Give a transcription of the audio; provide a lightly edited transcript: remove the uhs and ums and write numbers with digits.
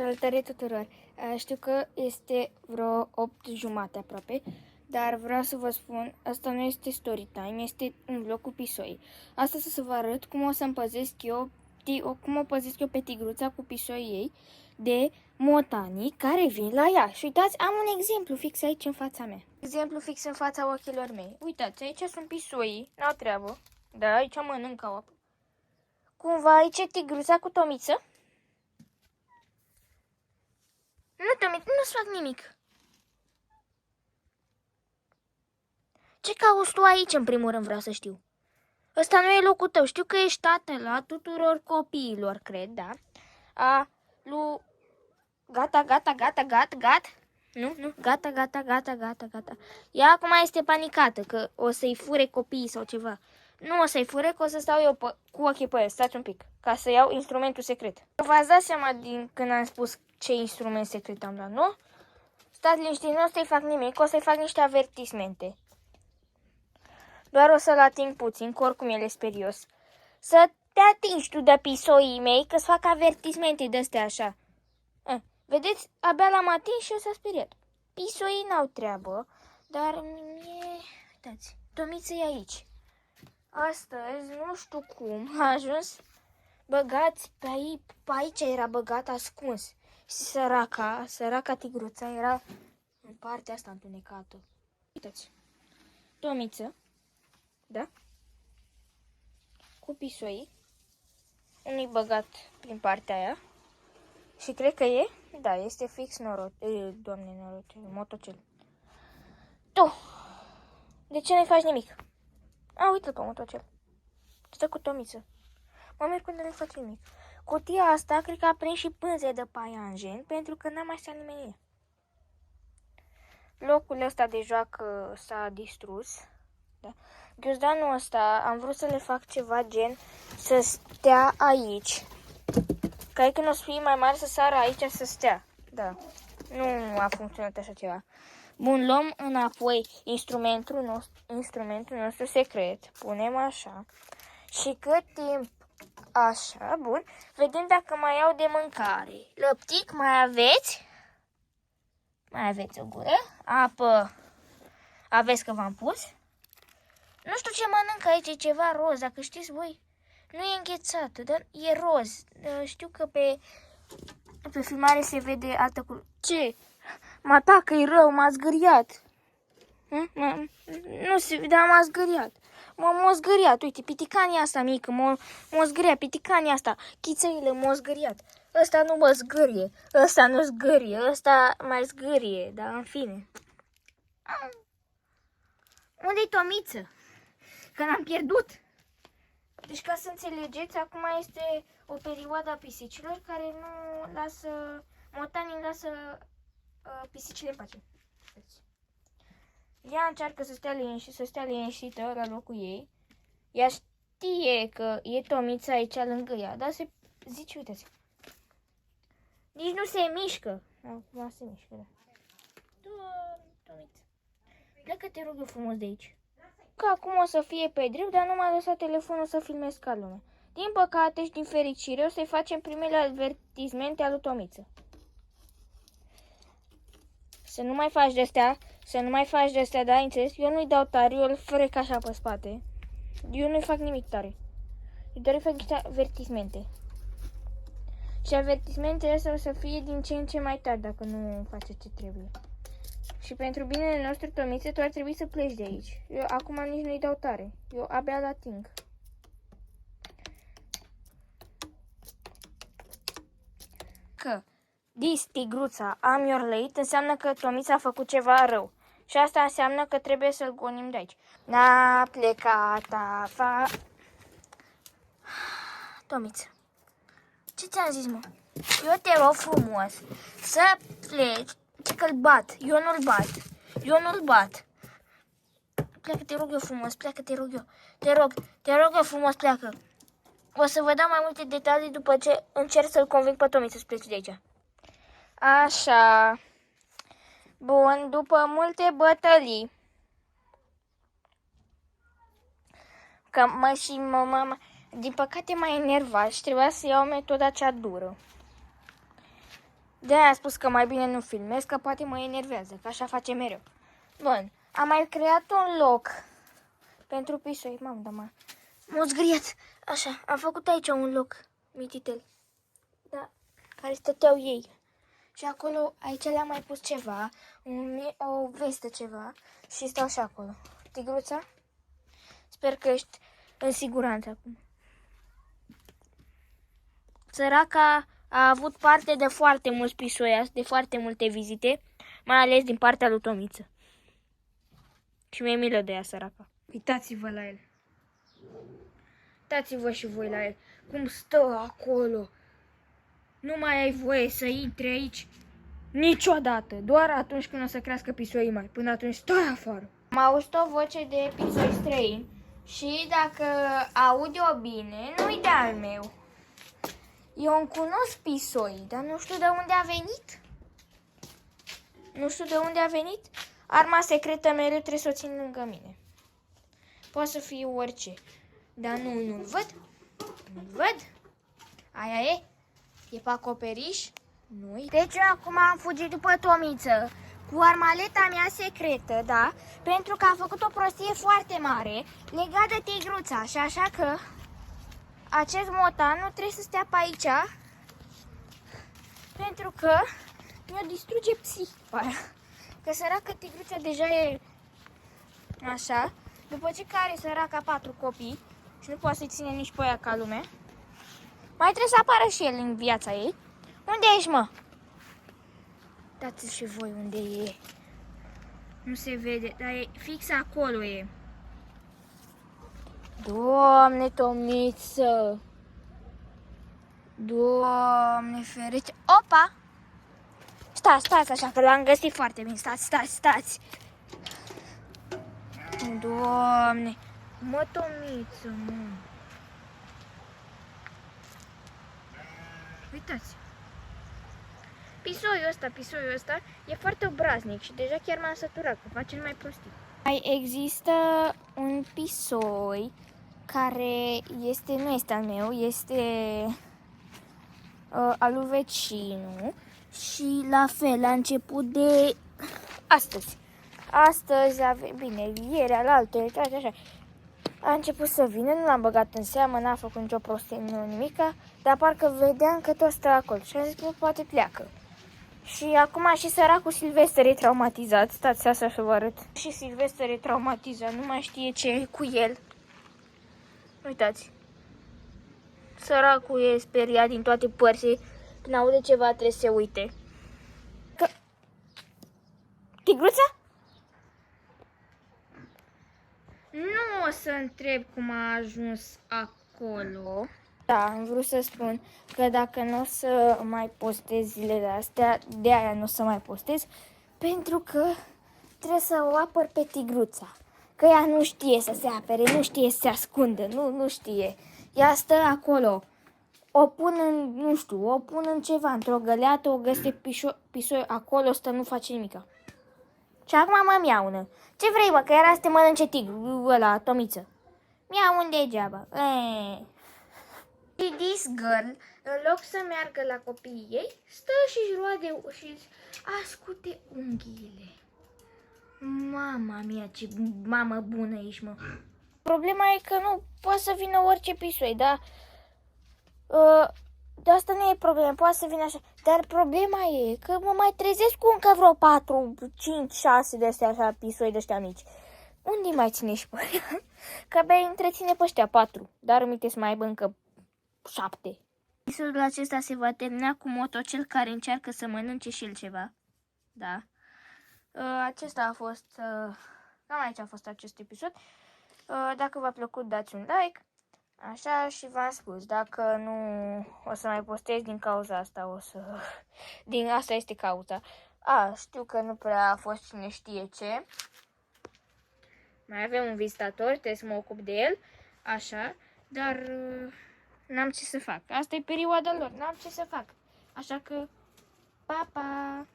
Salutare tuturor! Știu că este vreo 8:30 aproape, dar vreau să vă spun, asta nu este story time, este un vlog cu pisoi. Astăzi o să vă arăt cum o să împăzesc eu, cum o păzesc eu pe tigruța cu pisoii ei de motanii care vin la ea. Și uitați, am un exemplu fix aici în fața mea. Exemplu fix în fața ochilor mei. Uitați, aici sunt pisoii, n-au treabă. Da, aici mănâncă apă. Cumva aici e tigruța cu Tomiță. Nu, Tomiță, nu-ți fac nimic. Ce cauți tu aici, în primul rând, vreau să știu. Ăsta nu e locul tău. Știu că ești tatăl tuturor copiilor, cred, da? Gata. Nu, gata. Ea acum este panicată că o să-i fure copiii sau ceva. Nu o să-i fure, că o să stau eu cu ochii pe el. Stați un pic, ca să iau instrumentul secret. V-ați dat seama din când am spus ce instrument secret am dat, nu? Stați liniștiți, nu o să-i fac nimic, o să-i fac niște avertismente. Doar o să-l ating puțin, că oricum el e sperios. Să te atingi tu de pisoii mei, că-ți fac avertismente de-astea așa. Vedeți, abia l-am atins și o s-a speriat. Pisoii n-au treabă, dar uitați, Tomiță e aici. Astăzi, nu știu cum, a ajuns băgați pe aici era băgat ascuns. Și săraca tigruța era în partea asta întunecată. Uitați, Tomiță, da? Cu pisoii, unui băgat prin partea aia. Și cred că e, da, este fix motocel. Tu, de ce nu-i faci nimic? Uite-l pe motocel. Stă cu Tomiță. Mă merg când nu-i faci nimic. Cutia asta, cred că a prins și pânze de paianjen, pentru că n-a mai stat nimeni în ea. Locul ăsta de joacă s-a distrus. Da. Ghiozdanul ăsta am vrut să le fac ceva gen să stea aici. Ca când o să fie mai mare să sară aici să stea. Da. Nu a funcționat așa ceva. Bun, luăm înapoi instrumentul nostru secret. Punem așa. Și cât timp așa, bun, vedem dacă mai iau de mâncare. Lăptic, mai aveți? Mai aveți o gură? Apă. Aveți că v-am pus? Nu știu ce mănâncă aici, e ceva roz, dacă știți voi. Nu e înghețată, dar e roz. Știu că pe filmare se vede altă culoare. Ce? Mă atacă, e rău, m-a zgâriat. Nu se vede, m-a zgâriat. M-a zgâriat, uite, piticania asta mică, m-a zgâriat, piticania asta, chițăile m-a zgâriat. Ăsta nu mă zgârie, ăsta nu zgârie, ăsta mai zgârie, dar în fine. Unde-i Tomiță? Că n-am pierdut. Deci, ca să înțelegeți, acum este o perioadă a pisicilor care nu lasă, motanii lasă pisicile în pace. Ea încearcă să stea liniștită la locul ei. Ea știe că e Tomița aici lângă ea, dar se zice, uitați, nici nu se mișcă. Acum se mișcă, da. Tomiță, pleacă, te rog eu frumos de aici. Că acum o să fie pe drept, dar nu m-a lăsat telefonul să filmez ca lumea. Din păcate și din fericire o să-i facem primele avertismente al lui Tomiță. Să nu mai faci de astea, da, înțeles? Eu nu-i dau tare, eu îl frec așa pe spate. Eu nu-i fac nimic tare. Eu doar îi fac niște avertismente. Și avertismentele astea o să fie din ce în ce mai tare dacă nu face ce trebuie. Și pentru binele nostru, Tomiță, tu ar trebui să pleci de aici. Eu acum nici nu-i dau tare. Eu abia îl ating. Că dis tigruța am your late înseamnă că Tomița a făcut ceva rău. Și asta înseamnă că trebuie să-l gonim de aici. N-a plecat Tomiță, ce ți-am zis, mă? Eu te rog frumos să pleci, că-l bat. Eu nu-l bat. Pleacă, te rog eu frumos, pleacă, te rog eu. Te rog eu frumos, pleacă. O să vă dau mai multe detalii după ce încerc să-l conving pe Tomiță să plece de aici. Așa. Bun, după multe bătălii. Că din păcate m-a enervat și trebuia să iau metoda cea dură. De-aia am spus că mai bine nu filmez, că poate mă enervează, că așa face mereu. Bun, am mai creat un loc pentru pisoi. Mamă, da, m-a zgriat. Așa, am făcut aici un loc mititel. Da, care stăteau ei. Și acolo, aici le-am mai pus ceva, o vestă ceva și stau și acolo. Tigruța? Sper că ești în siguranță acum. Săraca a avut parte de foarte mulți pisoi, de foarte multe vizite, mai ales din partea lui Tomiță. Și mi-e milă de ea, săraca. Uitați-vă la el. Uitați-vă și voi la el. Cum stă acolo. Nu mai ai voie să intri aici niciodată. Doar atunci când o să crească pisoii mai. Până atunci stai afară. Am auzit o voce de pisoi străini. Și dacă aud eu bine, nu-i de-al meu. Eu îmi cunosc pisoi, dar nu știu de unde a venit. Nu știu de unde a venit. Arma secretă mereu trebuie să o țin lângă mine. Poate să fie orice. Dar nu-l văd. Nu-l văd. Aia e. E pe acoperiș. Nu-i. Deci eu acum am fugit după Tomiță cu armaleta mea secretă, da? Pentru că a făcut o prostie foarte mare legat de Tigruța. Și așa că acest motan nu trebuie să stea pe aici, pentru că mi-o distruge psihica. Că săracă Tigruța deja e așa. După ce care săraca 4 copii și nu poate să-i ține nici pe ea ca lume, mai trebuie să apară și el în viața ei. Unde ești, mă? Dați-l și voi unde e. Nu se vede, dar e fix acolo e. Doamne, Tomiță! Doamne ferice! Opa! Stați așa, că l-am găsit foarte bine. Stați! Doamne! Mă, Tomiță, mă! Uitați! Pisoiul ăsta e foarte obraznic și deja chiar m-am săturat, că face mai prostii. Mai există un pisoi care nu este al meu, este al lui vecinul și la fel la început de astăzi. Bine, ieri, alaltă, așa. A început să vină, nu l-am băgat în seamă, n-a făcut nicio prostie, nu nimica, dar parcă vedeam că tot stă acolo și am zis că poate pleacă. Și acum și săracul Silvester e traumatizat. Stați așa să vă arăt. Și Silvester e traumatizat, nu mai știe ce e cu el. Uitați. Săracul e speriat din toate părțile. Când aude ceva trebuie să se uite. Că... Tigruța? Nu o să întreb cum a ajuns acolo. Da, am vrut să spun că dacă nu o să mai postez zilele astea, de aia nu o să mai postez, pentru că trebuie să o apăr pe Tigruța. Că ea nu știe să se apere, nu știe să se ascundă, nu știe. Ea stă acolo, o pun în, nu știu, o pun în ceva, într-o găleată, o găsesc pisoi acolo, stă, nu face nimica. Și acum mă miaună. Ce vrei, mă, că era să te mănânce tigru ăla, Tomiță? Miau degeaba. Și this girl, în loc să meargă la copiii ei, stă și-și roade și ascute unghiile. Mama mea, ce mamă bună ești, mă. Problema e că nu poate să vină orice pisoi, dar de asta nu e problema, poate să vină așa. Dar problema e că mă mai trezesc cu încă vreo 4, 5, 6 de astea așa, pisoi de ăștia mici. Unde mai ține și pe aia? Că abia întreține pe ăștia 4, dar îmi să mai aibă încă 7. Episodul acesta se va termina cu motocel care încearcă să mănânce și el ceva. Da. Acesta a fost... cam aici a fost acest episod. Dacă v-a plăcut, dați un like. Așa, și v-am spus, dacă nu o să mai postez din cauza asta, din asta este cauza. Știu că nu prea a fost cine știe ce. Mai avem un vizitator, trebuie să mă ocup de el. Așa, dar n-am ce să fac. Asta e perioada lor, n-am ce să fac. Așa că, pa, pa!